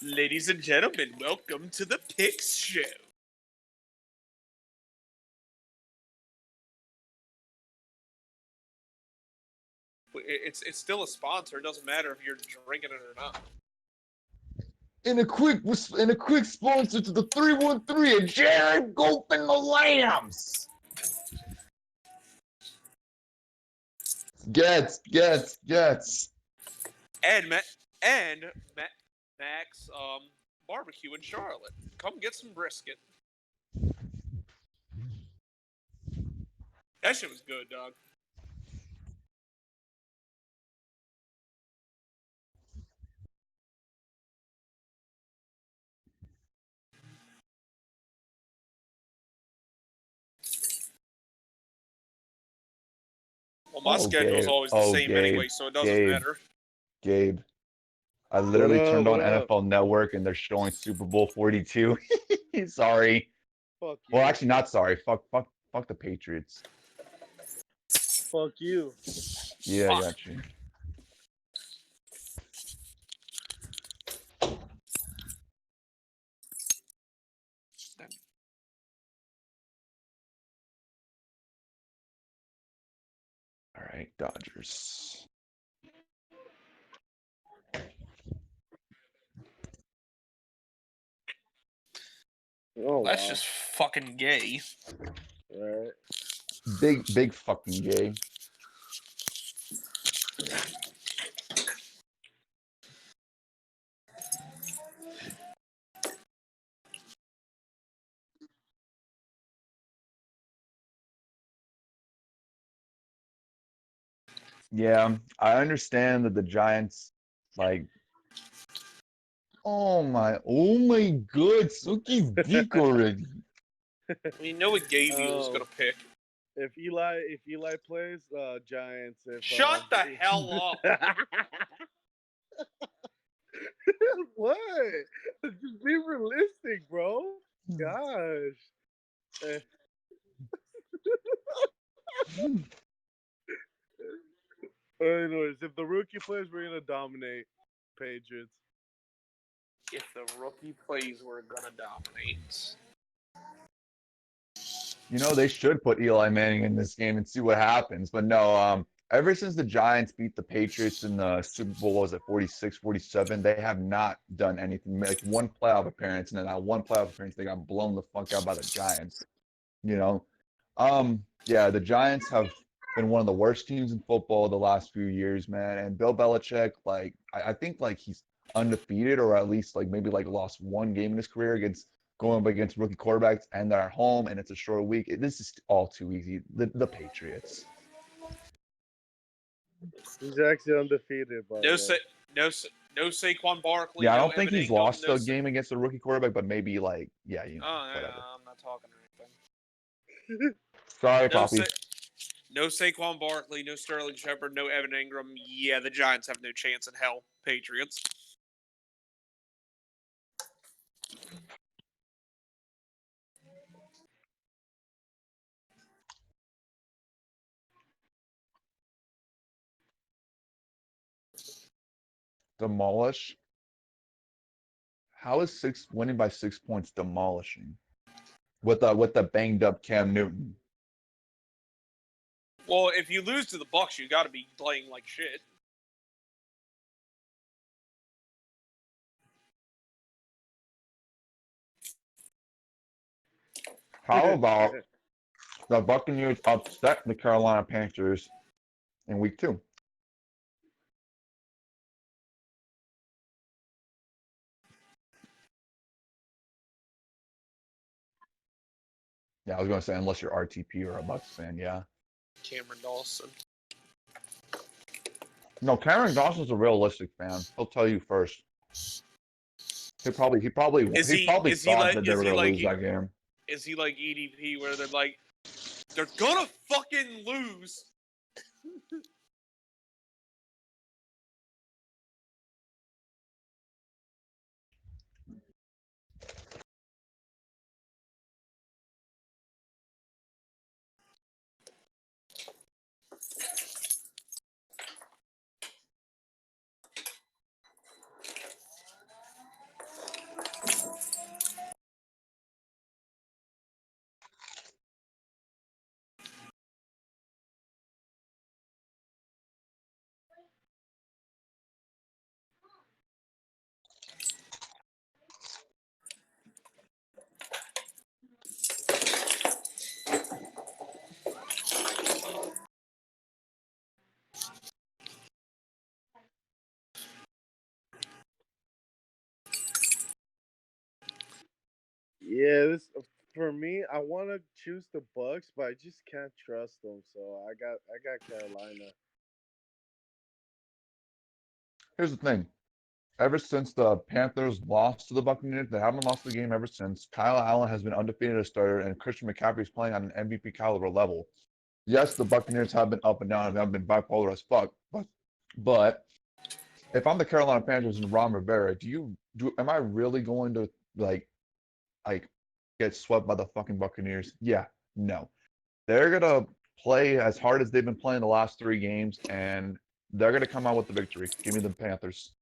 Ladies and gentlemen, welcome to the Picks Show. It's still a sponsor. It doesn't matter if you're drinking it or not. And a quick sponsor to the 313 and Jared Goff and the Lambs. Gets. And Max barbecue in Charlotte. Come get some brisket. That shit was good, dog. Well, my schedule is always the same anyway, so it doesn't matter. Gabe, I literally turned on What up? NFL Network and they're showing Super Bowl 42. Sorry. Fuck you. Well, actually, not sorry. Fuck the Patriots. Fuck you. Yeah, I got you. All right, Dodgers. Oh, That's just fucking gay. right. Big fucking gay. Yeah, I understand that the Giants, like, oh my god, Suki's dick already. You know what Gabe was gonna pick. If Eli plays, Giants. Shut the hell up. What? Just be realistic, bro. Gosh. Anyways, if the rookie plays, we're gonna dominate Patriots. If the rookie plays, we're gonna dominate. You know, they should put Eli Manning in this game and see what happens. But no, ever since the Giants beat the Patriots in the Super Bowl, was it 46, 47, they have not done anything. Like one playoff appearance, and then that one playoff appearance, they got blown the fuck out by the Giants. You know? Yeah, the Giants have been one of the worst teams in football the last few years, man. And Bill Belichick, like, I think like he's undefeated, or at least like maybe like lost one game in his career going up against rookie quarterbacks, and they're at home and it's a short week. This is all too easy. The Patriots. He's actually undefeated, by the way. No Saquon Barkley. Yeah, I no don't think Evan he's Ingram, lost a game against a rookie quarterback, but maybe like, yeah, you know, whatever. I'm not talking or anything. Sorry, Poppy. No Saquon Barkley, no Sterling Shepard, no Evan Ingram. Yeah, the Giants have no chance in hell. Patriots. Demolish. How is winning by 6 points demolishing? With the banged up Cam Newton. Well, if you lose to the Bucs, you got to be playing like shit. How about the Buccaneers upset the Carolina Panthers in week 2? Yeah, I was going to say, unless you're RTP or a Bucs fan, yeah. Cameron Dawson. No, Cameron Dawson's a realistic fan. He'll tell you first. He probably thought that they were going to lose that game. Is he like EDP where they're like, they're gonna fucking lose? Yeah, this for me. I want to choose the Bucks, but I just can't trust them. So I got Carolina. Here's the thing. Ever since the Panthers lost to the Buccaneers, they haven't lost the game ever since. Kyle Allen has been undefeated as starter, and Christian McCaffrey is playing on an MVP caliber level. Yes, the Buccaneers have been up and down and have been bipolar as fuck, but if I'm the Carolina Panthers and Ron Rivera, am I really going to like get swept by the fucking Buccaneers? Yeah, no. They're gonna play as hard as they've been playing the last 3 games, and they're gonna come out with the victory. Give me the Panthers.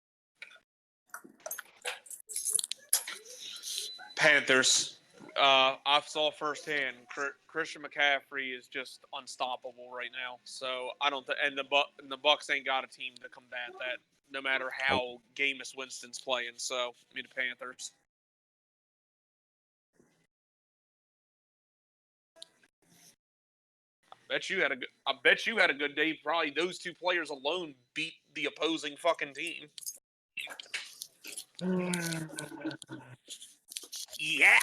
Panthers. I saw firsthand. Christian McCaffrey is just unstoppable right now. So I don't. And the Bucks ain't got a team to combat that. No matter how Jameis Winston's playing. So I mean the Panthers. I bet you had a good day. Probably those two players alone beat the opposing fucking team. Yeah.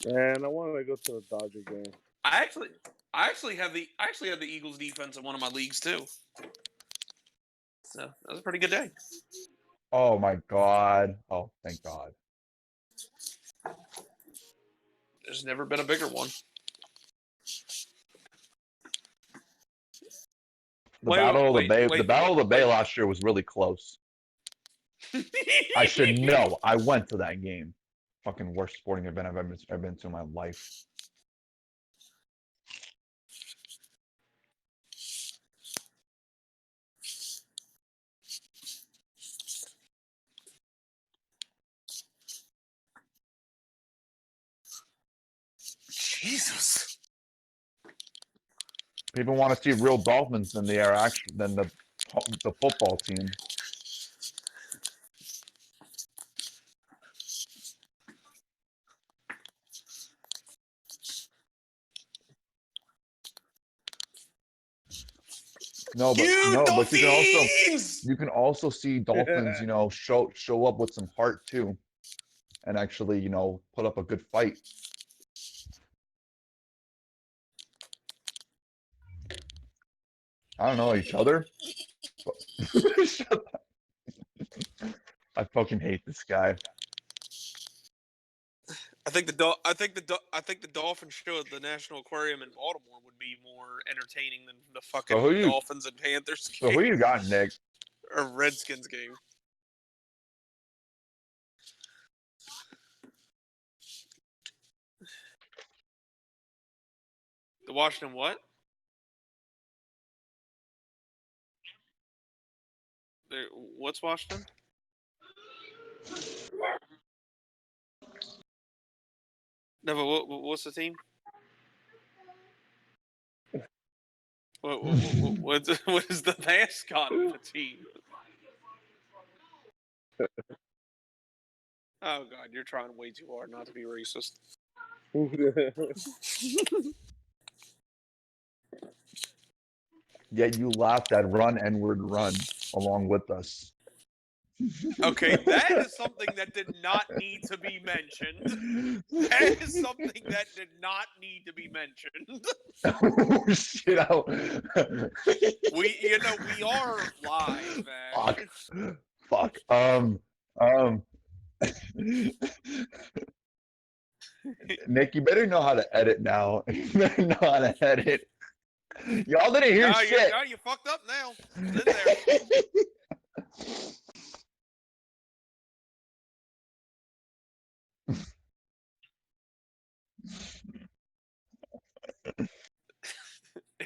Man, I want to go to the Dodger game. I actually have the Eagles defense in one of my leagues too. So that was a pretty good day. Oh my god. Oh, thank God. There's never been a bigger one. The Battle of the Bay last year was really close. I should know. I went to that game. Fucking worst sporting event I've ever been to in my life. Jesus. People want to see real Dolphins than they are actually than the football team. No, but you can also see Dolphins, show up with some heart too, and actually, put up a good fight. I don't know each other. Shut up. I fucking hate this guy. I think the Dolphins show at the National Aquarium in Baltimore would be more entertaining than the fucking Dolphins and Panthers game. So who you got, Nick? Or Redskins game. The Washington what? What's Washington? No, but what's the team? What is the mascot of the team? Oh God, you're trying way too hard not to be racist. Yet you laughed at Run N-word Run along with us. Okay, that is something that did not need to be mentioned. That is something that did not need to be mentioned. Oh shit! We are live, man. Fuck. Nick, you better know how to edit now. You better know how to edit. Y'all didn't hear shit. You fucked up now.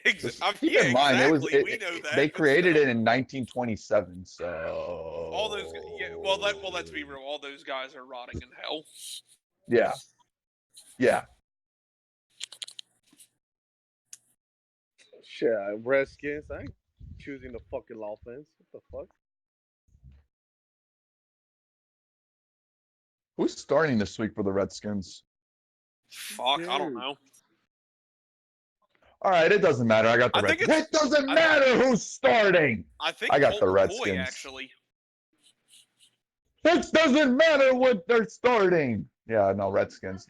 It's in there. Keep in mind, exactly. We know that. They created it in 1927, so all those. Yeah, well, let's be real. All those guys are rotting in hell. Yeah. Yeah. Shit, Redskins. I ain't choosing the fucking offense. What the fuck? Who's starting this week for the Redskins? Fuck, I don't know. All right, it doesn't matter. I got the Redskins. It doesn't matter who's starting. I think I got the Colt Redskins. McCoy, actually. This doesn't matter what they're starting. Yeah, no, Redskins.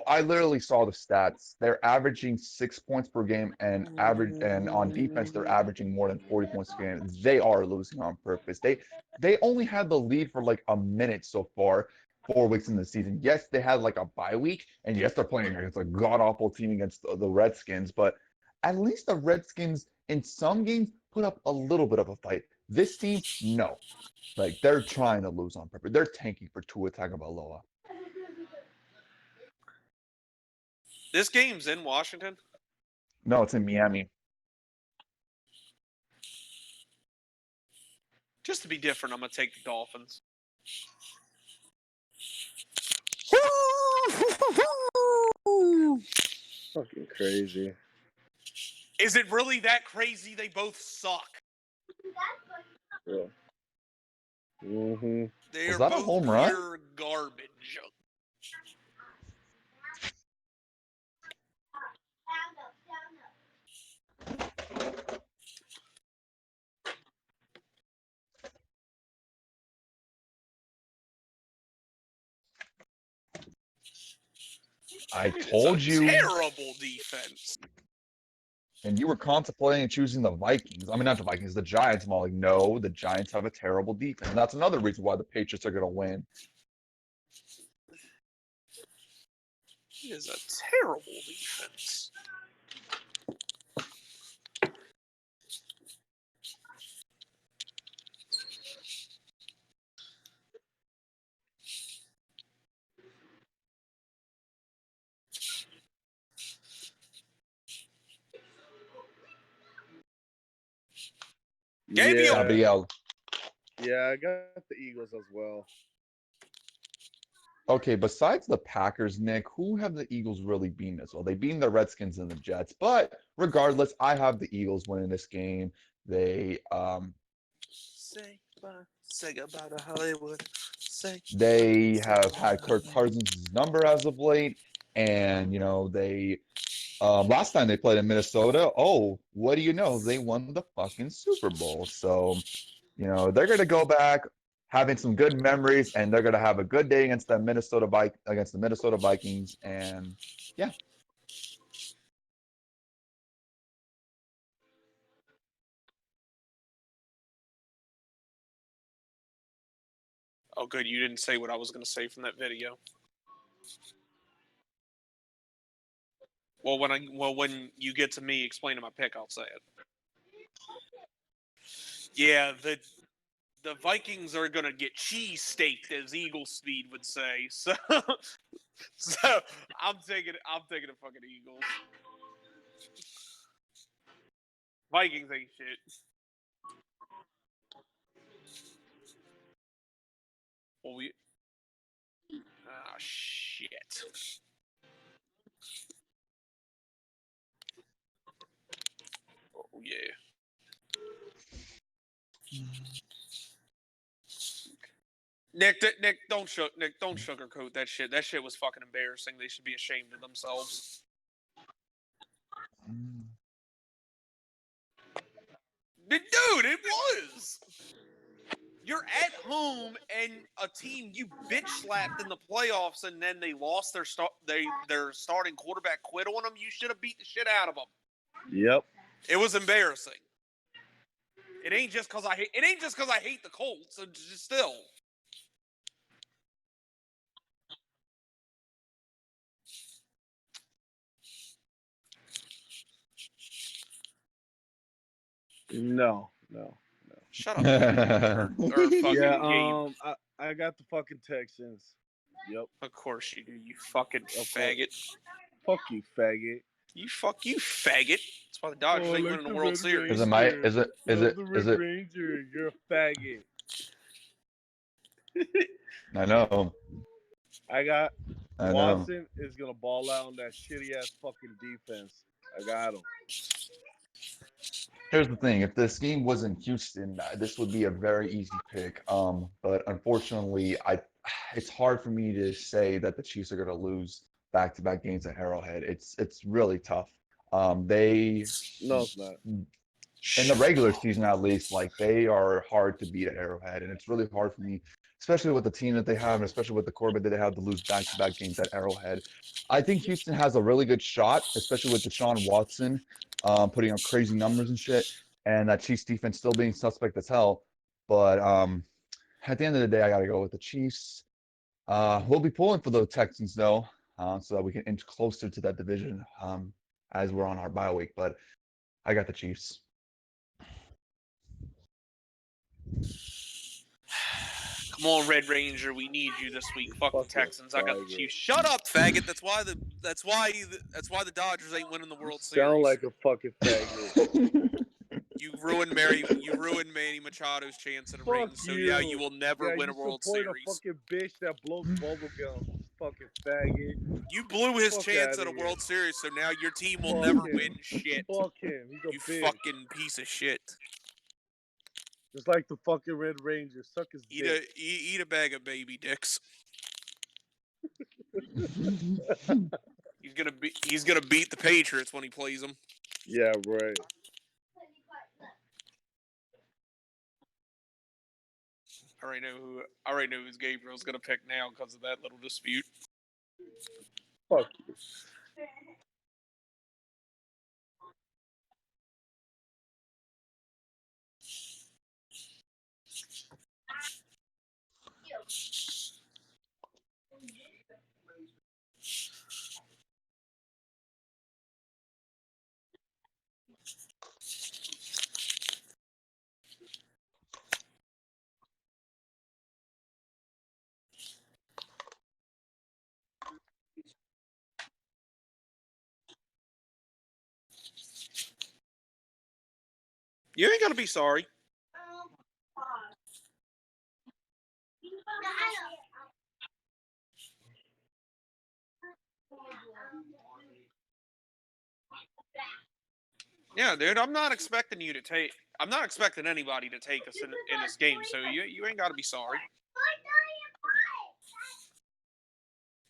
I literally saw the stats. They're averaging 6 points per game, and on defense they're averaging more than 40 points a game. They are losing on purpose. They only had the lead for like a minute so far, 4 weeks in the season. Yes, they had like a bye week, and yes, they're playing against a god awful team against the Redskins, but at least the Redskins in some games put up a little bit of a fight. This team, no. Like they're trying to lose on purpose. They're tanking for Tua Tagovailoa. This game's in Washington. No, it's in Miami. Just to be different, I'm gonna take the Dolphins. Fucking crazy. Is it really that crazy? They both suck. Yeah. Mm-hmm. They Was are that a both home run? pure garbage. I It's told a you. terrible defense. And you were contemplating choosing the Vikings. I mean, not the Vikings, the Giants. I'm all like, no, the Giants have a terrible defense. And that's another reason why the Patriots are going to win. It is a terrible defense. Game me up. Gabriel. Yeah, I got the Eagles as well. Okay, besides the Packers, Nick, who have the Eagles really beaten as well? They beat the Redskins and the Jets, but regardless, I have the Eagles winning this game. Say goodbye to Hollywood. They have had Kirk Cousins' number as of late, and they last time they played in Minnesota, oh, what do you know? They won the fucking Super Bowl. So, they're gonna go back having some good memories, and they're gonna have a good day against the Minnesota Vikings, and yeah. Oh, good. You didn't say what I was going to say from that video. Well, when you get to me explaining my pick, I'll say it. Yeah, the Vikings are going to get cheese steaked, as Eagle Speed would say. So, I'm taking the fucking Eagles. Vikings ain't shit. Well, shit. Oh yeah. Nick, don't sugarcoat that shit. That shit was fucking embarrassing. They should be ashamed of themselves. Dude, it was. You're at home and a team you bitch slapped in the playoffs, and then they lost their starting quarterback quit on them. You should have beat the shit out of them. Yep. It was embarrassing. It ain't just because I hate the Colts. So just still. No. Shut up. or fucking Yeah. I got the fucking Texans. Yep. Of course you do. You fucking faggot. Fuck you, faggot. You faggot. That's why the Dodgers ain't winning the World Series. Is it? Ranger, you're a faggot. I know. I know. Watson is gonna ball out on that shitty ass fucking defense. I got him. Here's the thing: if this game was in Houston, this would be a very easy pick. But unfortunately, it's hard for me to say that the Chiefs are going to lose back-to-back games at Arrowhead. It's really tough. No, it's not. In the regular season, at least, like they are hard to beat at Arrowhead, and it's really hard for me especially with the team that they have, and especially with the Corbett that they have to lose back-to-back games at Arrowhead. I think Houston has a really good shot, especially with Deshaun Watson putting up crazy numbers and shit, and that Chiefs defense still being suspect as hell. But at the end of the day, I got to go with the Chiefs. We'll be pulling for the Texans though, so that we can inch closer to that division as we're on our bye week. But I got the Chiefs. Come on, Red Ranger, we need you this week. Fuck the Fucking Texans. I got the faggot. Chiefs. Shut up, faggot. That's why the Dodgers ain't winning the World Series. Sound like a fucking faggot. You ruined Manny Machado's chance at a ring. Fuck So you. yeah, you will never win a World support Series. a fucking bitch that blows bubble gum. Fucking faggot. You blew his Fuck chance at outta a here. World Series, so now your team will Fuck never him. win shit. Fuck him. He's a You bitch. fucking piece of shit. Just like the fucking Red Ranger. Suck his dick. Eat a bag of baby dicks. He's gonna beat the Patriots when he plays them. Yeah, right. I already know who's Gabriel's gonna pick now because of that little dispute. Fuck you. You ain't gotta be sorry. Yeah, dude, I'm not expecting anybody to take us in this game, so you ain't gotta be sorry.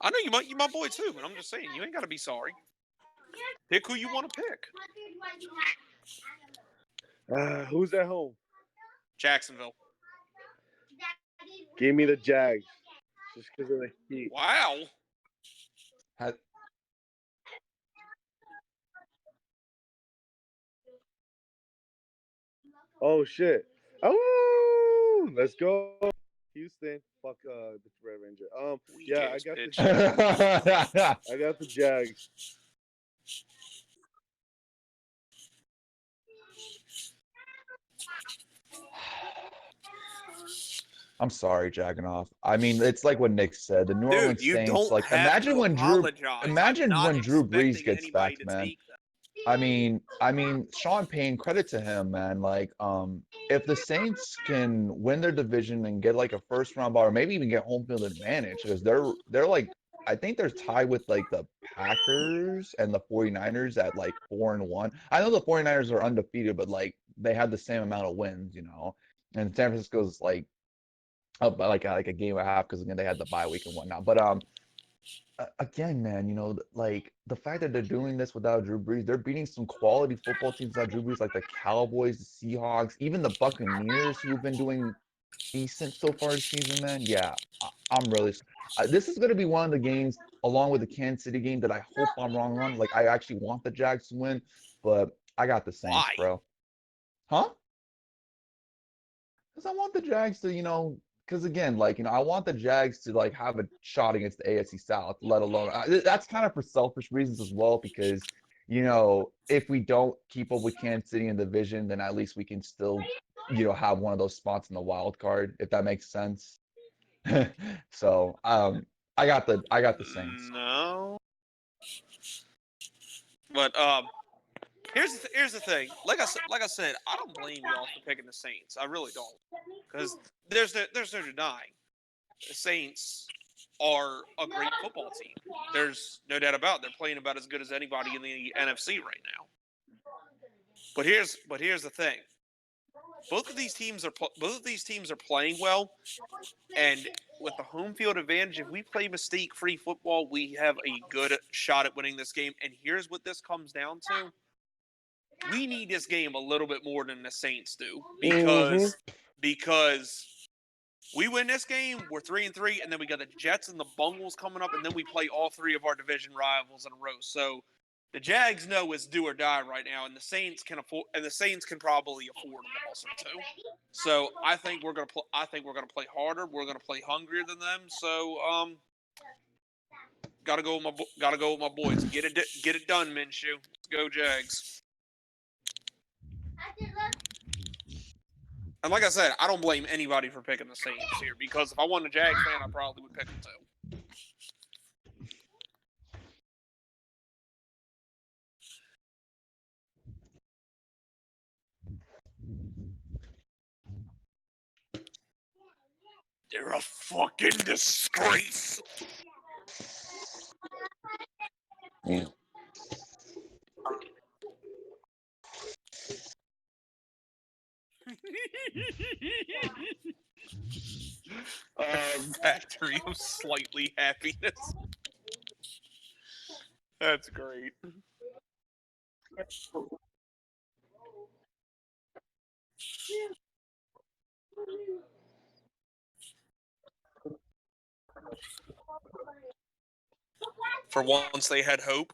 I know you my boy too, but I'm just saying you ain't gotta be sorry. Pick who you want to pick. Who's at home? Jacksonville. Give me the Jags. Just because of the heat. Wow. Oh shit. Oh, let's go. Houston. Fuck the Red Ranger. Yeah, I got the Jags. I got the Jags. I'm sorry, Jagganoff. I mean, it's like what Nick said. The New Orleans you Saints. don't Like, have imagine to when apologize. imagine I'm not when Drew Brees expecting gets anybody back, to man. take them. I mean, Sean Payne. Credit to him, man. Like, if the Saints can win their division and get like a first round bye, or maybe even get home field advantage, because they're like, I think they're tied with like the Packers and the 49ers at like 4-1. I know the 49ers are undefeated, but like they had the same amount of wins, you know. And San Francisco's like up by like a game and a half because again they had the bye week and whatnot. But again, man, you know, like the fact that they're doing this without Drew Brees, they're beating some quality football teams without Drew Brees, like the Cowboys, the Seahawks, even the Buccaneers, who've been doing decent so far this season, man. Yeah, I'm really. This is going to be one of the games, along with the Kansas City game, that I hope I'm wrong on. Like, I actually want the Jags to win, but I got the Saints, Why? bro. Huh? Because I want the Jags to, you know, because again, like, you know, I want the Jags to like have a shot against the AFC South, let alone that's kind of for selfish reasons as well, because, you know, if we don't keep up with Kansas City in the division, then at least we can still, you know, have one of those spots in the wild card, if that makes sense. So, I got the Saints. No. But here's the thing. Like I said, I don't blame y'all for picking the Saints. I really don't, because there's no denying the Saints are a great football team. There's no doubt about it. They're playing about as good as anybody in the NFC right now. But here's the thing. Both of these teams are playing well, and with the home field advantage, if we play mistake-free football, we have a good shot at winning this game. And here's what this comes down to: we need this game a little bit more than the Saints do, because We win this game, we're 3-3, and then we got the Jets and the Bungles coming up, and then we play all three of our division rivals in a row. So the Jags know it's do or die right now, and the Saints can probably afford a loss or two. So I think we're gonna play harder. We're gonna play hungrier than them. So gotta go with my boys. Get it done, Minshew. Let's go Jags. And like I said, I don't blame anybody for picking the Saints here because if I wasn't a Jags fan, I probably would pick them too. They're a fucking disgrace. Yeah. Factory of slightly happiness. That's great. For once, they had hope.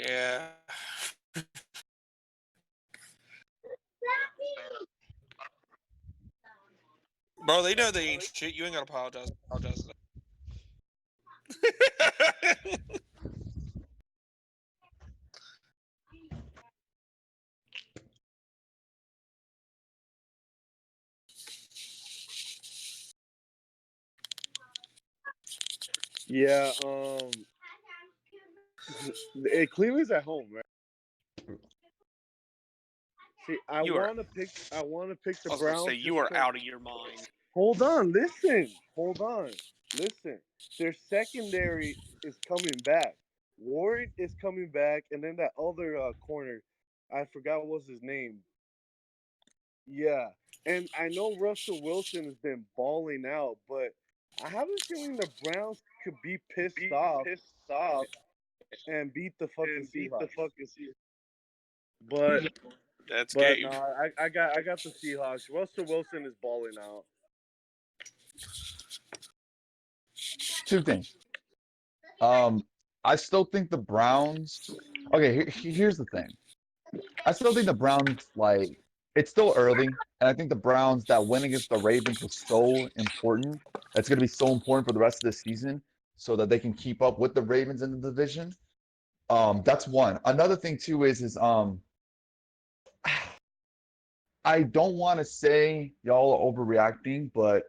Yeah. Bro, they know they ain't shit. You ain't gotta apologize. Yeah. Cleveland's at home, right? See, I want to pick the I was Browns. gonna say you are out of your mind. Hold on, listen. Their secondary is coming back. Ward is coming back, and then that other corner, I forgot what's his name. Yeah, and I know Russell Wilson has been balling out, but I have a feeling the Browns could be pissed off and beat the fucking Seahawks. But That's but Gabe. no, I got the Seahawks. Russell Wilson is balling out. Two things. I still think the Browns. Okay, here's the thing. I still think the Browns, like, it's still early, and I think the Browns, that win against the Ravens was so important. That's going to be so important for the rest of the season, so that they can keep up with the Ravens in the division. That's one. Another thing too is I don't want to say y'all are overreacting, but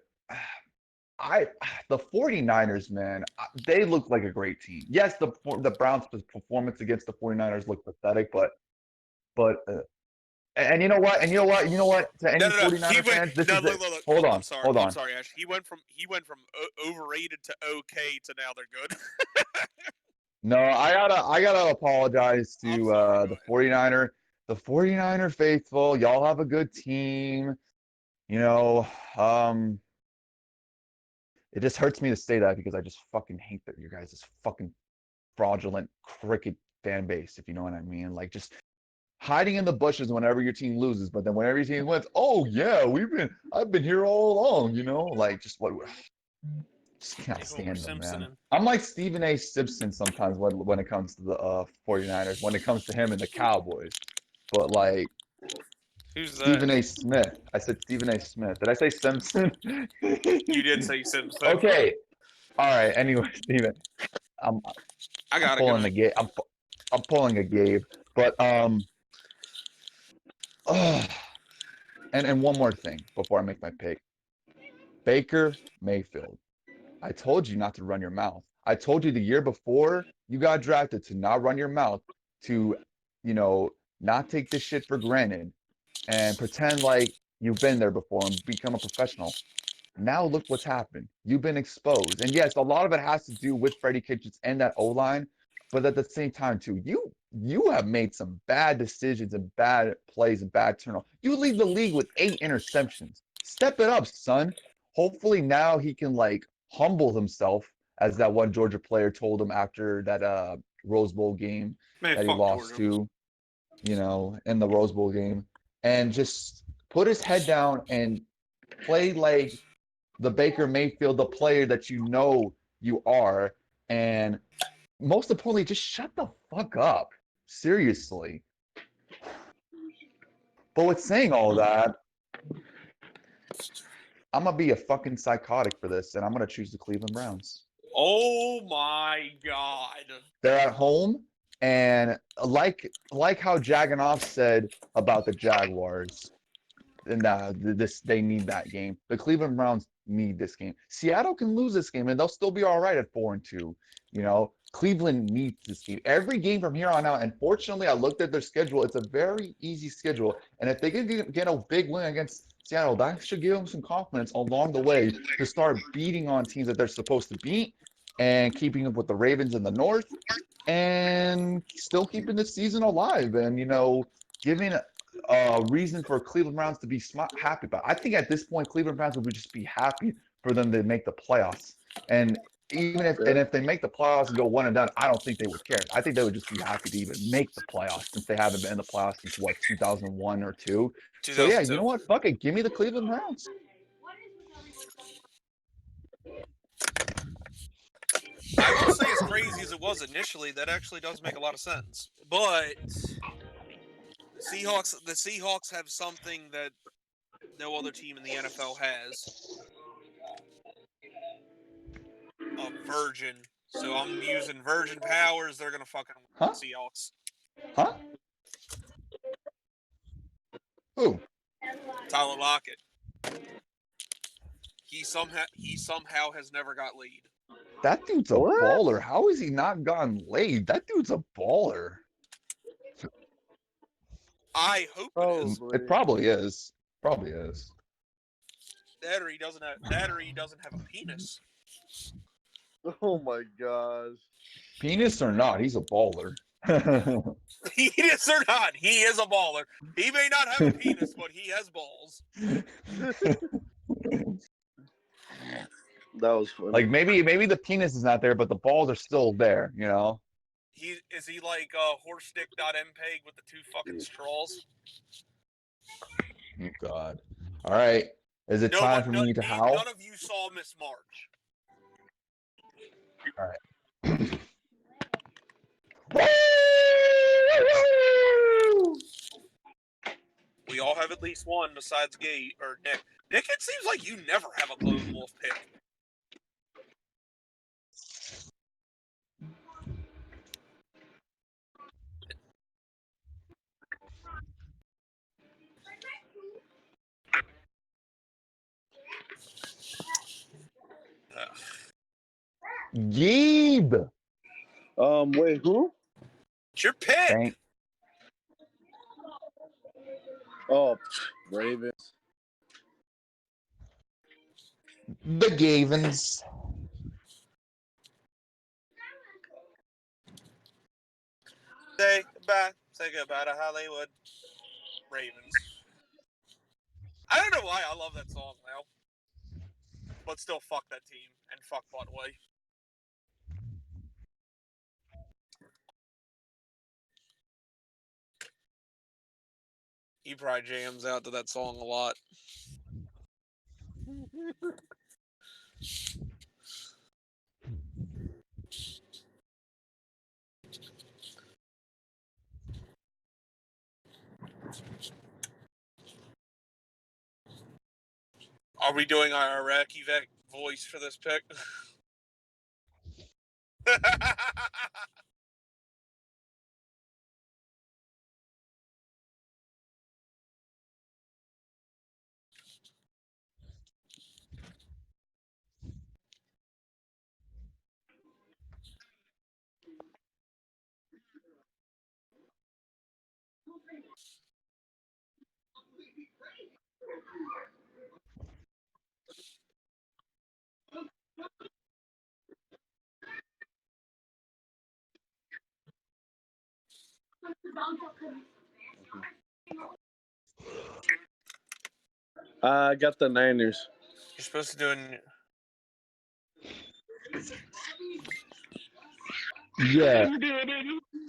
the 49ers, man, they look like a great team. Yes, the Browns' performance against the 49ers looked pathetic, but and you know what? To any 49er fans, this is it. Look. Hold on, I'm sorry. hold on. I'm sorry, Ash. He went from overrated to okay to now they're good. No, I gotta apologize to the 49er faithful. Y'all have a good team. You know, it just hurts me to say that because I just fucking hate that you guys' fucking fraudulent cricket fan base, if you know what I mean. Like, just hiding in the bushes whenever your team loses, but then whenever your team wins, oh yeah, I've been here all along, like just what. Just can't stand them, man. I'm like Stephen A. Simpson sometimes when it comes to the 49ers, when it comes to him and the Cowboys. But like, Who's that? Stephen A. Smith. I said Stephen A. Smith. Did I say Simpson? You did say Simpson. Okay. All right. Anyway, Stephen, I'm pulling a Gabe. I'm pulling a Gabe. But and one more thing before I make my pick. Baker Mayfield. I told you not to run your mouth. I told you the year before you got drafted to not run your mouth, to, not take this shit for granted and pretend like you've been there before and become a professional. Now look what's happened. You've been exposed. And yes, a lot of it has to do with Freddie Kitchens and that O-line. but at the same time too, you have made some bad decisions and bad plays and bad turnover. You lead the league with 8 interceptions. Step it up, son. Hopefully now he can like humble himself, as that one Georgia player told him after that Rose Bowl game Man, that he fuck lost Georgia. to, in the Rose Bowl game, and just put his head down and play like the Baker Mayfield, the player that you are, and most importantly, just shut the fuck up. Seriously. But with saying all that, I'm gonna be a fucking psychotic for this, and I'm gonna choose the Cleveland Browns. Oh my god. They're at home, and like how Jaganov said about the Jaguars, and they need that game. The Cleveland Browns need this game. Seattle can lose this game, and they'll still be all right at 4-2. Cleveland needs this game. Every game from here on out. And fortunately, I looked at their schedule. It's a very easy schedule, and if they can get a big win against Seattle, that should give them some confidence along the way to start beating on teams that they're supposed to beat and keeping up with the Ravens in the North and still keeping the season alive and giving reason for Cleveland Browns to be happy about. I think at this point, Cleveland Browns would just be happy for them to make the playoffs. And if they make the playoffs and go one and done, I don't think they would care. I think they would just be happy to even make the playoffs since they haven't been in the playoffs since 2001 or two. So yeah, you know what? Fuck it, give me the Cleveland Browns. I will say, as crazy as it was initially, that actually does make a lot of sense. But the Seahawks have something that no other team in the NFL has. A virgin. So I'm using virgin powers. They're gonna fucking win the Seahawks. Huh? Who? Tyler Lockett. He somehow has never got laid. That dude's a baller. How has he not gotten laid? That dude's a baller. I hope it is. It probably is. Probably is. That or he doesn't have a penis. Oh my gosh. Penis or not, he's a baller. Penis or not, he is a baller. He may not have a penis, but he has balls. That was funny. Like maybe the penis is not there, but the balls are still there. Is he like horse dick .mpeg with the 2 fucking straws? Oh God. All right. Is it time for me to howl? None of you saw Miss March. All right. We all have at least one besides Gay or Nick. Nick, it seems like you never have a lone wolf pick. Yeeb. Wait, who? It's your pick. Oh, Ravens. The Gavens. Say goodbye to Hollywood. Ravens. I don't know why I love that song now. But still, fuck that team and fuck Budway. He probably jams out to that song a lot. Are we doing our Iraqi voice for this pick? I got the Niners. You're supposed to do an. Yeah.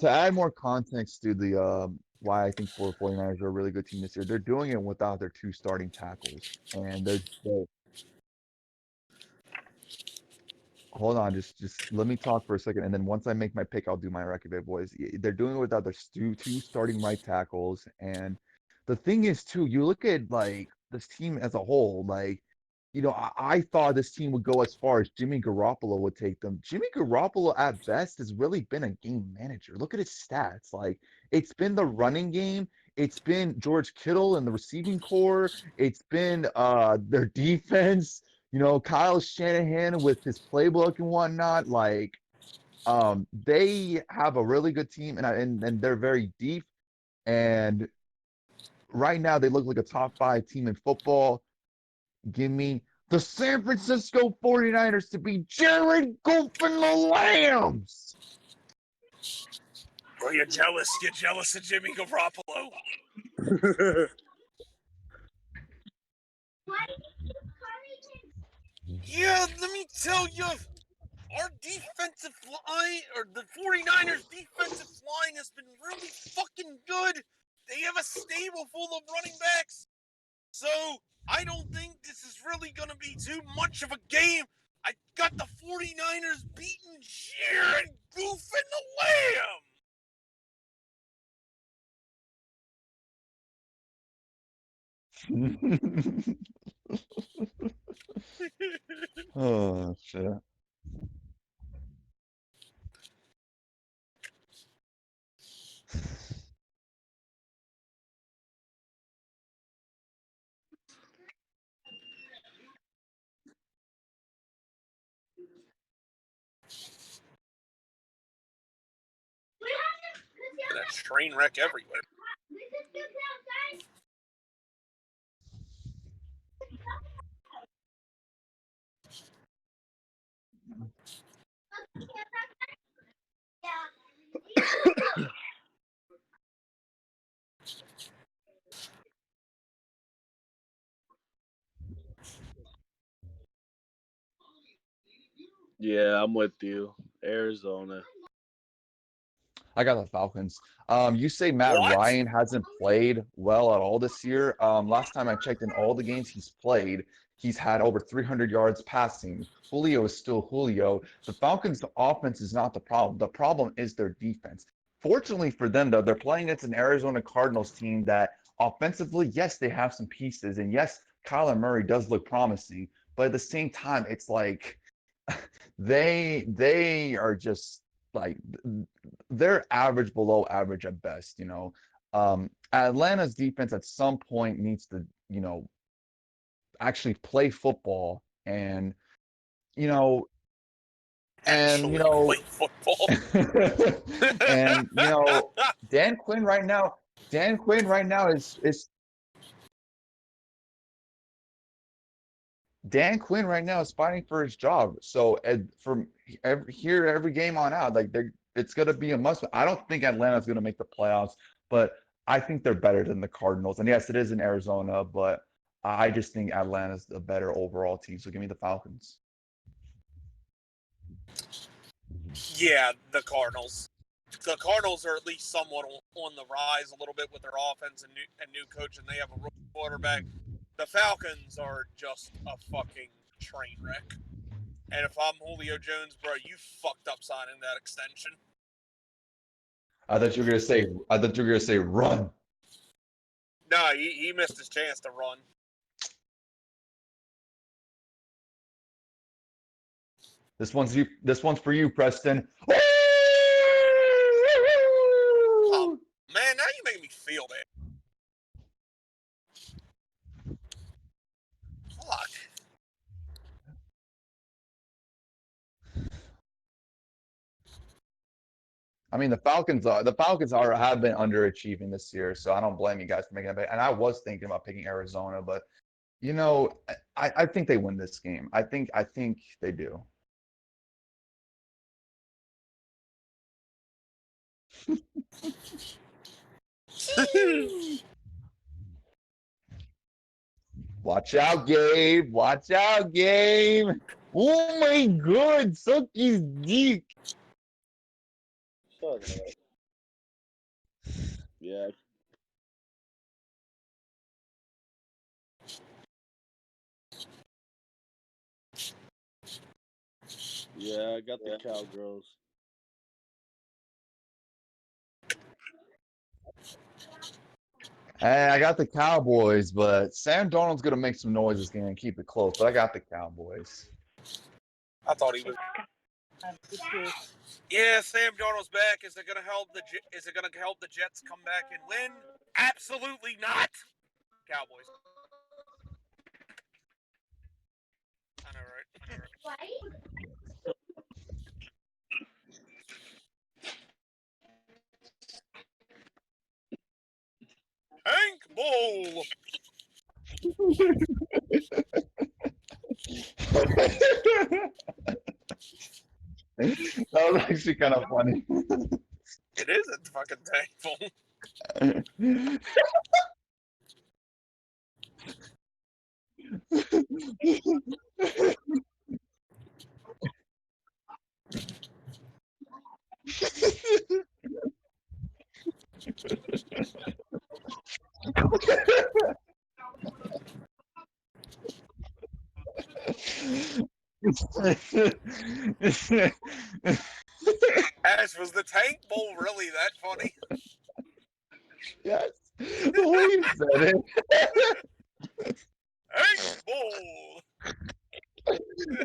To add more context to the why I think 49ers are a really good team this year, they're doing it without their two starting tackles, and they're hold on, just let me talk for a second, and then once I make my pick, I'll do my record, boys. They're doing it without their two starting right tackles, and the thing is too, you look at like this team as a whole, like I thought this team would go as far as Jimmy Garoppolo would take them. Jimmy Garoppolo at best has really been a game manager. Look at his stats. Like it's been the running game. It's been George Kittle and the receiving core. It's been their defense. Kyle Shanahan with his playbook and whatnot. Like they have a really good team and they're very deep. And right now they look like a top 5 team in football. Give me the San Francisco 49ers to be Jared Goff and the Lambs. Bro, you're jealous. You're jealous of Jimmy Garoppolo. Yeah, let me tell you, our defensive line, or the 49ers defensive line has been really fucking good. They have a stable full of running backs. So I don't think this is really going to be too much of a game. I got the 49ers beating Jared Goof and the Lamb. Oh shit. That train wreck everywhere. Yeah, I'm with you. Arizona. I got the Falcons. You say Matt What? Ryan hasn't played well at all this year. Last time I checked, in all the games he's played, he's had over 300 yards passing. Julio is still Julio. The Falcons' offense is not the problem. The problem is their defense. Fortunately for them, though, they're playing against an Arizona Cardinals team that offensively, yes, they have some pieces, and yes, Kyler Murray does look promising. But at the same time, it's like they are just like they're average below average at best. Atlanta's defense at some point needs to actually play football and you know and Actually play football. and Dan Quinn right now is Dan Quinn right now is fighting for his job. So from every game on out, like it's gonna be a must. I don't think Atlanta's gonna make the playoffs, but I think they're better than the Cardinals. And yes, it is in Arizona, but I just think Atlanta's the better overall team. So give me the Falcons. Yeah, the Cardinals. The Cardinals are at least somewhat on the rise a little bit with their offense and new coach, and they have a rookie quarterback. The Falcons are just a fucking train wreck. And if I'm Julio Jones, bro, you fucked up signing that extension. I thought you were gonna say run. No, he missed his chance to run. This one's for you, Preston. Man, now you make me feel bad. Fuck. I mean, the Falcons have been underachieving this year, so I don't blame you guys for making it. And I was thinking about picking Arizona, but I think they win this game. I think they do. Watch out, Gabe. Watch out, Gabe. Oh my god, suck his dick. Shut up. Yeah. Yeah, I got the Cowgirls. And I got the Cowboys, but Sam Darnold's gonna make some noise this game and keep it close. But I got the Cowboys. I thought he was. Yeah, Sam Darnold's back. Is it gonna help the Jets come back and win? Absolutely not. Cowboys. I know, right? Hank Bowl. That was actually kind of funny. It isn't fucking thankful. Ash, was the Tank Bowl really that funny? Yes, the way you said it. Hank Bowl.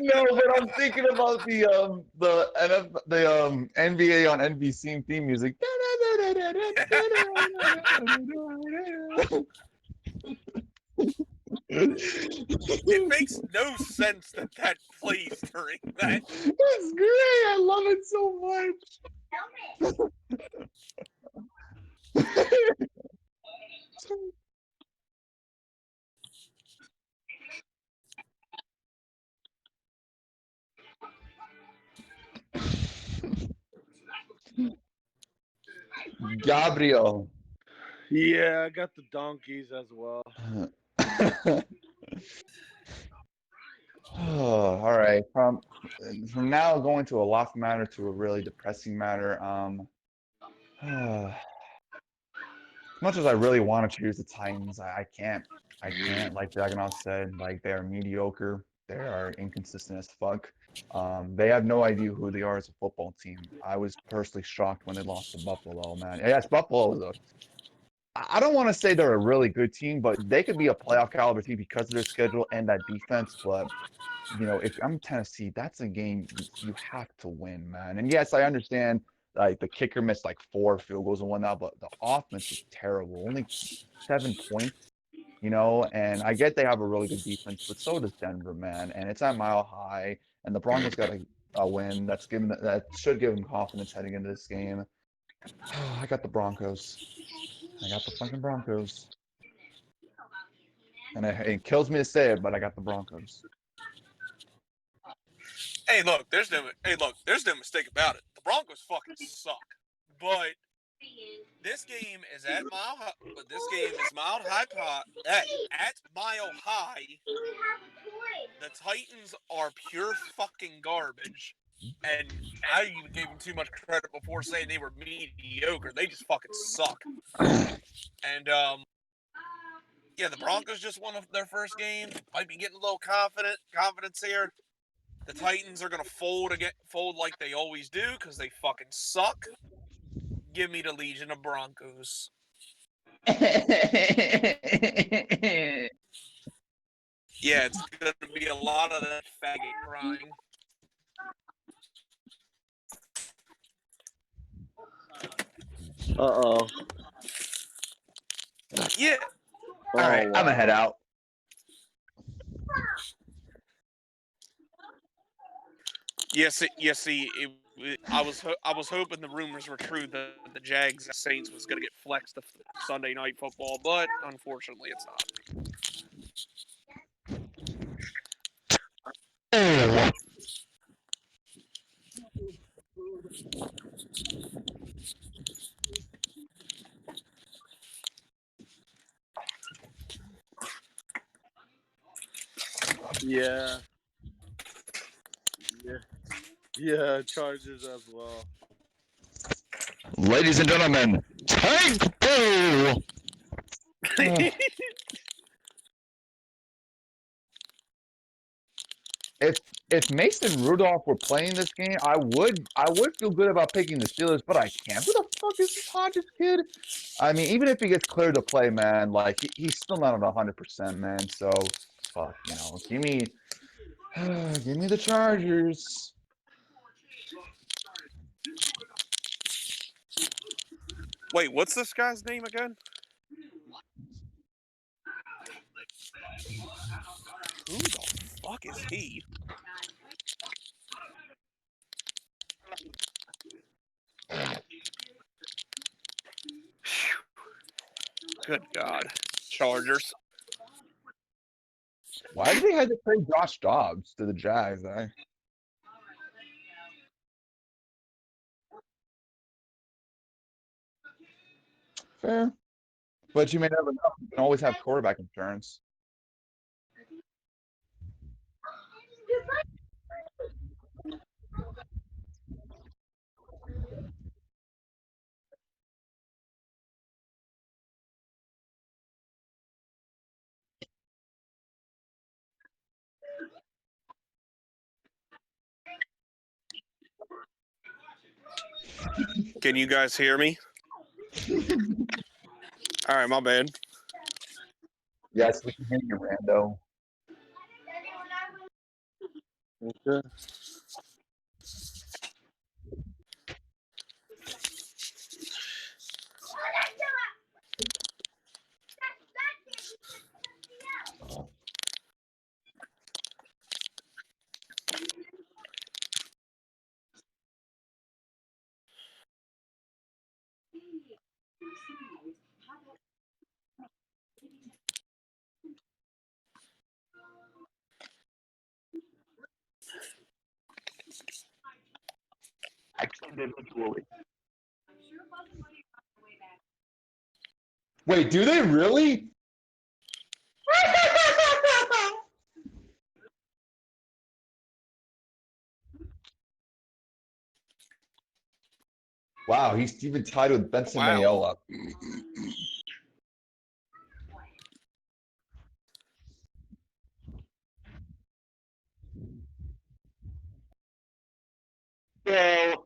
No, but I'm thinking about the NBA on NBC theme music. It makes no sense that plays during that. It's great. I love it so much. Gabriel. Yeah, I got the Donkeys as well. Oh, all right. From now going to a laugh matter to a really depressing matter. As much as I really want to choose the Titans, I can't. I can't. Like Dragunov said, like they are mediocre. They are inconsistent as fuck. They have no idea who they are as a football team. I was personally shocked when they lost to Buffalo, man. Yes, Buffalo is I don't want to say they're a really good team, but they could be a playoff caliber team because of their schedule and that defense. But if I'm Tennessee, that's a game you have to win, man. And yes, I understand like the kicker missed like 4 field goals and whatnot, but the offense was terrible. Only 7 points, and I get they have a really good defense, but so does Denver, man. And it's at Mile High, and the Broncos got a win that should give them confidence heading into this game. I got the Broncos. I got the fucking Broncos. And it kills me to say it, but I got the Broncos. Hey, look, there's no mistake about it. The Broncos fucking suck. But this game is at Mile High. But this game is Mile High. At Mile High, the Titans are pure fucking garbage. And I even gave them too much credit before saying they were mediocre. They just fucking suck. And yeah, the Broncos just won their first game. Might be getting a little confidence here. The Titans are gonna fold like they always do because they fucking suck. Give me the Legion of Broncos. Yeah, it's gonna be a lot of that faggot crying. Uh-oh. Yeah. All right, I'm gonna head out. Yes. I was hoping the rumors were true that the Jags Saints was gonna get flexed to Sunday Night Football, but unfortunately, it's not. Yeah. Yeah. Yeah, Chargers as well. Ladies and gentlemen, Tank Bowl. If Mason Rudolph were playing this game, I would feel good about picking the Steelers, but I can't. Who the fuck is this Hodges kid? I mean, even if he gets cleared to play, man, like he's still not at 100%, man. So fuck, give me give me the Chargers. Wait, what's this guy's name again? Who the fuck is he? Good God. Chargers. Why did they have to trade Josh Dobbs to the Jags? Fair. But you may never know. You can always have quarterback insurance. Can you guys hear me? All right, my bad. Yes, we can hear you, Rando. Okay. Wait, do they really? Wow, he's even tied with Benson Wow. Mayola. So,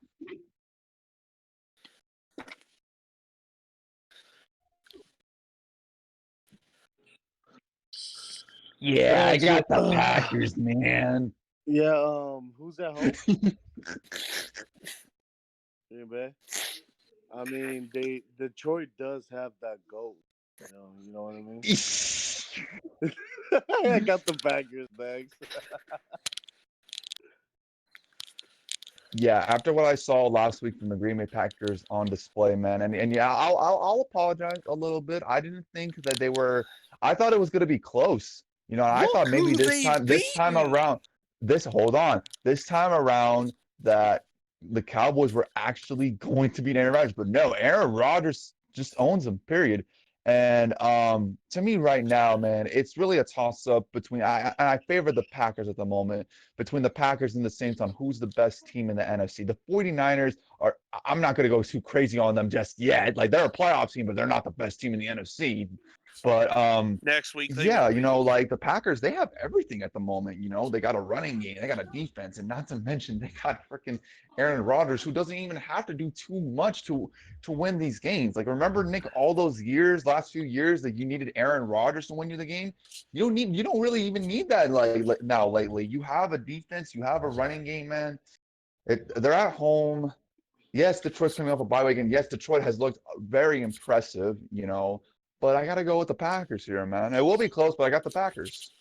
yeah, I got the Packers, man. Yeah, who's at home? Anybody? I mean, Detroit does have that goal. You know what I mean? I got the Packers bags. Yeah, after what I saw last week from the Green Bay Packers on display, man, and yeah, I'll apologize a little bit. I didn't think that they were. I thought it was going to be close. I Look thought maybe who they've this time beaten. around, this time around that the Cowboys were actually going to beat Aaron Rodgers, but no, Aaron Rodgers just owns them. Period. And to me right now, man, it's really a toss-up between I favor the Packers at the moment, between the Packers and the Saints on who's the best team in the NFC. The 49ers are, I'm not going to go too crazy on them just yet. Like, they're a playoff team, but they're not the best team in the NFC. But Next week, they yeah, will be. like the Packers, they have everything at the moment. They got a running game, they got a defense, and not to mention they got freaking Aaron Rodgers, who doesn't even have to do too much to win these games. Like, remember, Nick, all those last few years that you needed Aaron Rodgers to win you the game. You don't really even need that like now lately. You have a defense, you have a running game, man. They're at home. Yes, Detroit's coming off a bye week, and yes, Detroit has looked very impressive, but I got to go with the Packers here, man. It will be close, but I got the Packers.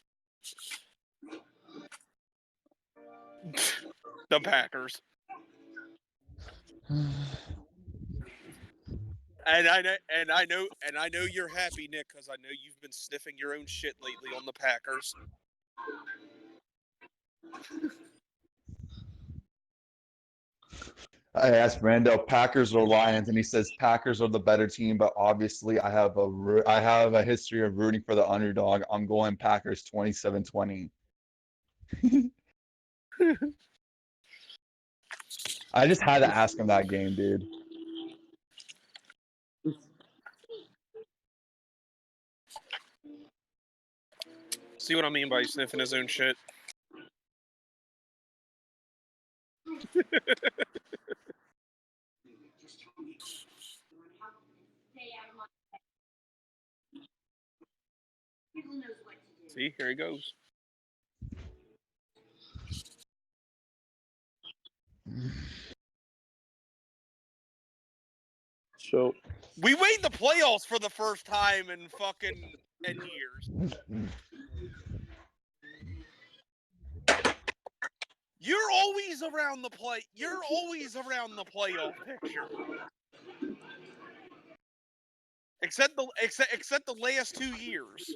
The Packers. And I know you're happy, Nick, because I know you've been sniffing your own shit lately on the Packers. I asked Randall, Packers or Lions, and he says Packers are the better team, but obviously I have a history of rooting for the underdog. I'm going Packers 27-20. I just had to ask him that game, dude. See what I mean by sniffing his own shit? See, here he goes. So We made the playoffs for the first time in fucking 10 years. You're always around the play. You're always around the playoff picture. Except the last 2 years.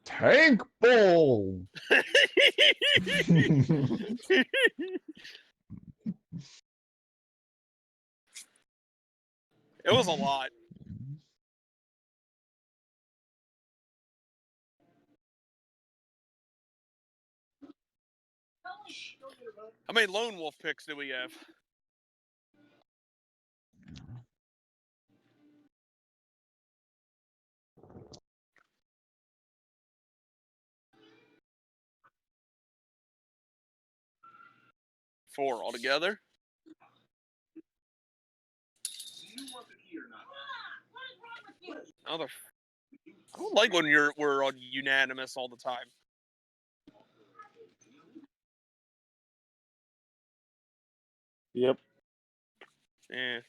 Tank Bull. It was a lot. How many Lone Wolf picks do we have? Four altogether. Other. I don't like when we're on unanimous all the time. yep. Yeah.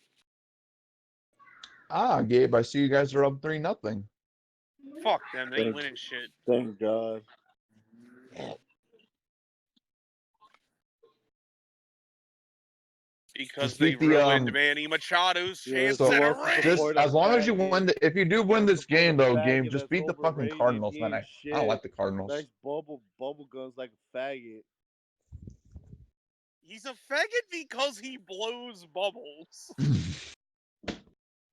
Gabe, I see you guys are up 3-0. Fuck them. They ain't winning shit. Thank God. Because Just they beat the, ruined Manny Machado's Yeah, chance so at a wants to ring. Just support a as long as you faggot. win, if you do win this Support a game, though, faggot game, just that's beat the fucking overrated. Cardinals, He man. ain't I don't like shit. the Cardinals. Nice bubble guns like a faggot. He's a faggot because he blows bubbles.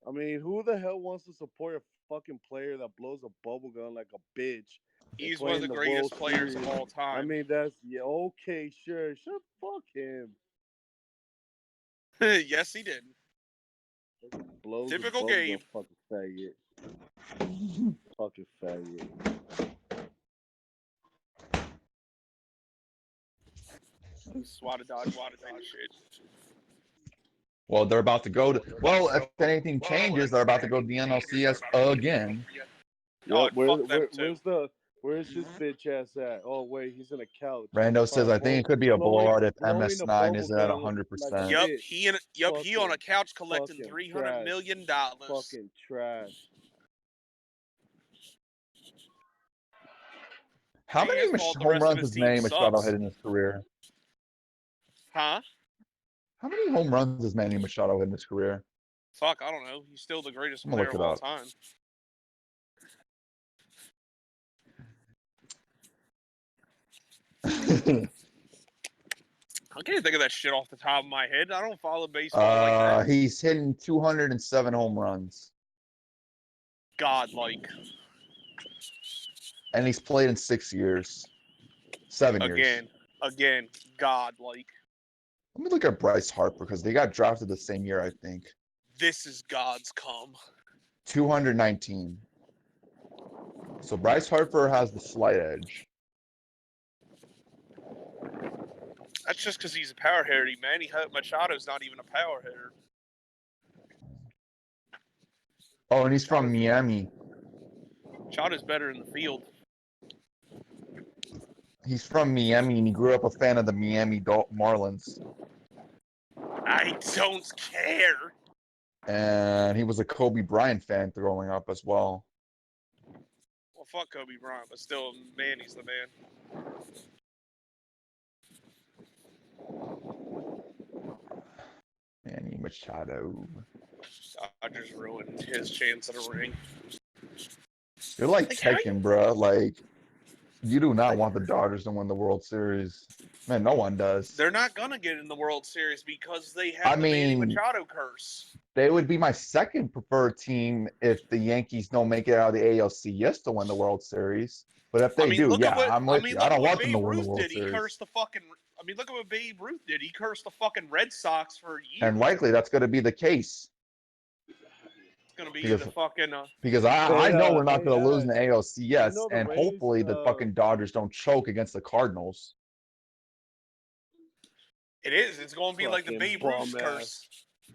I mean, who the hell wants to support a fucking player that blows a bubble gun like a bitch? He's one of the greatest players of all time. I mean, that's okay, sure. Fuck him. Yes, he did. Blows Typical a bubble Gabe. gun, fucking faggot. Fucking faggot. Swatted dodge shit. Well, they're about to go to. Well, if anything changes, they're about to go to the NLCS again. Oh, Yep, fuck them too. where's his bitch ass at? Oh wait, he's in a couch. Rando says, I think it could be a blowout if blowing a MS9 bubble isn't at gun like 100%. Yup, bitch. he on a couch collecting Fucking $300 trash. million. Fucking trash. How many His fault the home rest of runs his has team Manny Machado sucks. hit in his career? Huh? How many home runs has Manny Machado hit in his career? Fuck, I don't know. He's still the greatest I'm gonna player look of it all up. time. I can't think of that shit off the top of my head. I don't follow baseball like that. He's hitting 207 home runs, Godlike. and he's played in 6 years, 7 years. Again, godlike. Let me look at Bryce Harper because they got drafted the same year, I think. This is God's come. 219. So Bryce Harper has the slight edge. That's just because he's a power hitter. Manny Machado's not even a power hitter. Oh, and he's from Miami. Machado's better in the field. He's from Miami, and he grew up a fan of the Miami Marlins. I don't care. And he was a Kobe Bryant fan growing up as well. Well, fuck Kobe Bryant, but still, Manny's the man. Manny Machado. I just ruined his chance at a ring. You're like Tekken, bro. Like, You do not want the Dodgers to win the World Series. Man, no one does. They're not gonna get in the World Series because they have I the Manny mean- Machado curse. They would be my second preferred team if the Yankees don't make it out of the ALCS to win the World Series. But if they do, look yeah, at what I'm with you. I look don't what want them to Babe win the Ruth World did. He Series. cursed the fucking. I mean, look at what Babe Ruth did. He cursed the fucking Red Sox for years. And likely that's going to be the case It's gonna be because- the fucking. because I know we're not Hey, going to lose in the you ALCS, know the and Rays, hopefully the fucking Dodgers don't choke against the Cardinals. It is. It's gonna be like the Fucking Babe Ruth bum curse.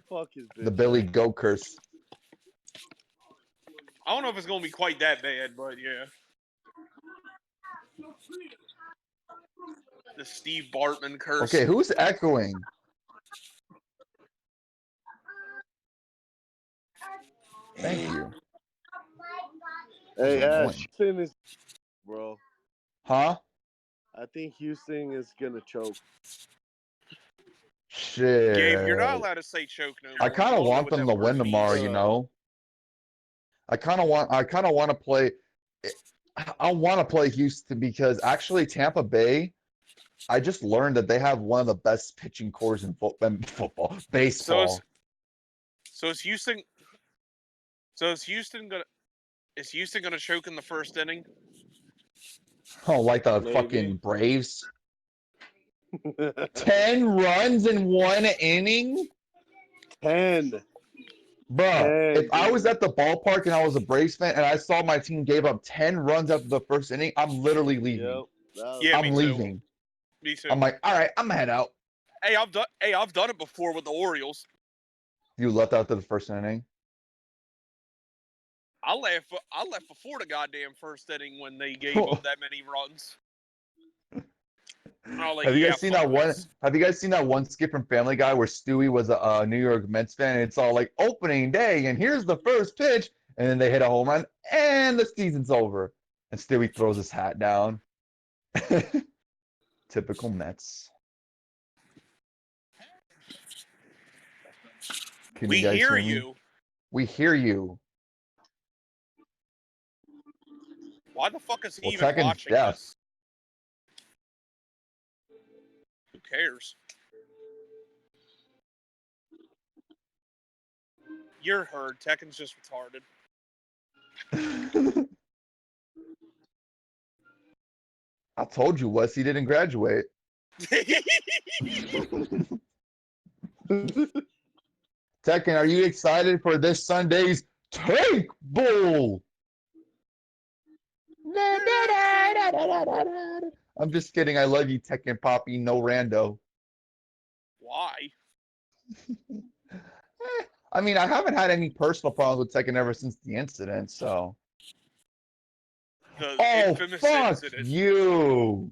Fuck his bitch. The Billy Goat curse. I don't know if it's gonna be quite that bad, but yeah. The Steve Bartman curse. Okay, who's echoing? Thank you. Hey, That's annoying. Ash, Houston is, bro. Huh? I think Houston is gonna choke. Shit. Gabe, you're not allowed to say choke no more. I kind You of don't know want what them that to word win tomorrow, means. you know. I kind of want to play. I want to play Houston because actually Tampa Bay. I just learned that they have one of the best pitching cores in football, baseball. So is Houston? So is Houston gonna? Is Houston gonna choke in the first inning? Oh, like the Maybe. fucking Braves. 10 runs in 1 inning? 10. Bruh, if I was dude. at the ballpark and I was a Braves fan and I saw my team gave up 10 runs after the first inning, I'm literally leaving. Yep. that- Yeah, me I'm too. leaving. Me too. I'm like, all right, I'm gonna head out. Hey, I've done it before with the Orioles. You left after the first inning? I left before the goddamn first inning when they gave up that many runs. I was like, Have you yeah, guys seen fuck that one? this. Have you guys seen that one skit from Family Guy where Stewie was a New York Mets fan? And it's all like opening day, and here's the first pitch, and then they hit a home run, and the season's over. And Stewie throws his hat down. Typical Mets. Can We you guys hear me? you. We hear you. Why the fuck is he Well, even Tekken's watching deaf. this? Who cares? You're heard. Tekken's just retarded. I told you, Wes, he didn't graduate. Tekken, are you excited for this Sunday's Tank Bowl? I'm just kidding. I love you, Tekken Poppy. No rando. Why? I mean, I haven't had any personal problems with Tekken ever since the incident, so. The Oh, infamous fuck incident. you.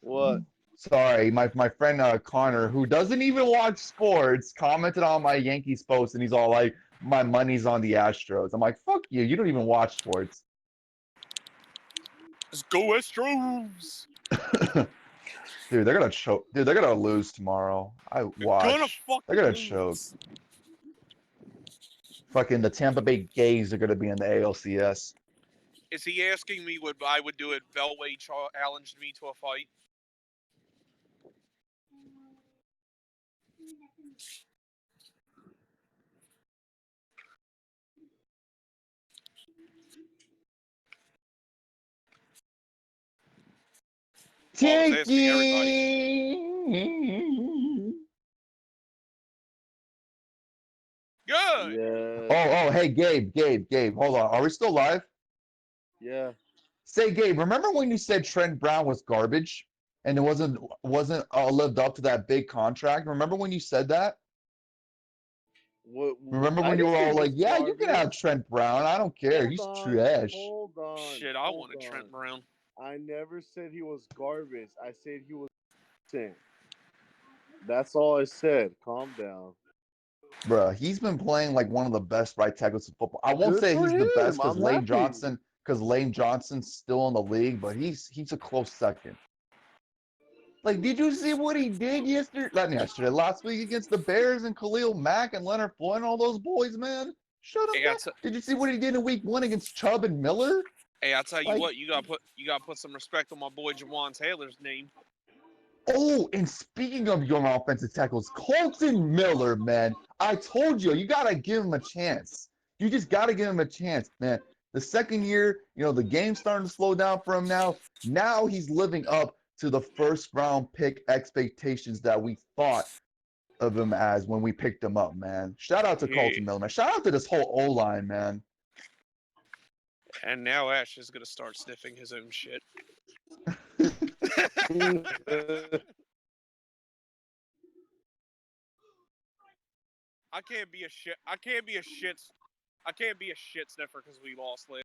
What? Sorry, my friend Connor, who doesn't even watch sports, commented on my Yankees post, and he's all like, "My money's on the Astros." I'm like, "Fuck you! You don't even watch sports." Let's go Astros. Dude, they're gonna choke. Dude, they're gonna lose tomorrow. Gonna Watch. fucking They're gonna lose. choke. Fucking the Tampa Bay Gays are gonna be in the ALCS. Is he asking me what I would do if Belway challenged me to a fight? Well, I was asking everybody. Good. Yeah. Oh, hey, Gabe, hold on. Are we still live? Yeah. Say, Gabe, remember when you said Trent Brown was garbage and it wasn't lived up to that big contract? Remember when you said that? What? Remember I when you didn't were say all he like, was "Yeah, you can have garbage. Trent Brown. I don't care. Hold He's on, trash." Hold on. Shit, I hold wanted on. Trent Brown. I never said he was garbage. I said he was decent. That's all I said. Calm down. Bruh, he's been playing like one of the best right tackles in football. I won't Good say for he's the best him. because I'm Lane happy. Johnson's still in the league, but he's a close second. Like, did you see what he did last week against the Bears and Khalil Mack and Leonard Floyd and all those boys, man? Shut him Hey, down. Did you see what he did in week 1 against Chubb and Miller? Hey, I tell you Like- what, you gotta put some respect on my boy Jawan Taylor's name. Oh, and speaking of young offensive tackles, Colton Miller, man. I told you, you got to give him a chance. You just got to give him a chance, man. The second year, the game's starting to slow down for him now. Now he's living up to the first round pick expectations that we thought of him as when we picked him up, man. Shout out to Yeah. Colton Miller, man. Shout out to this whole O line, man. And now Ash is gonna start sniffing his own shit. I can't be a shit sniffer because we lost last.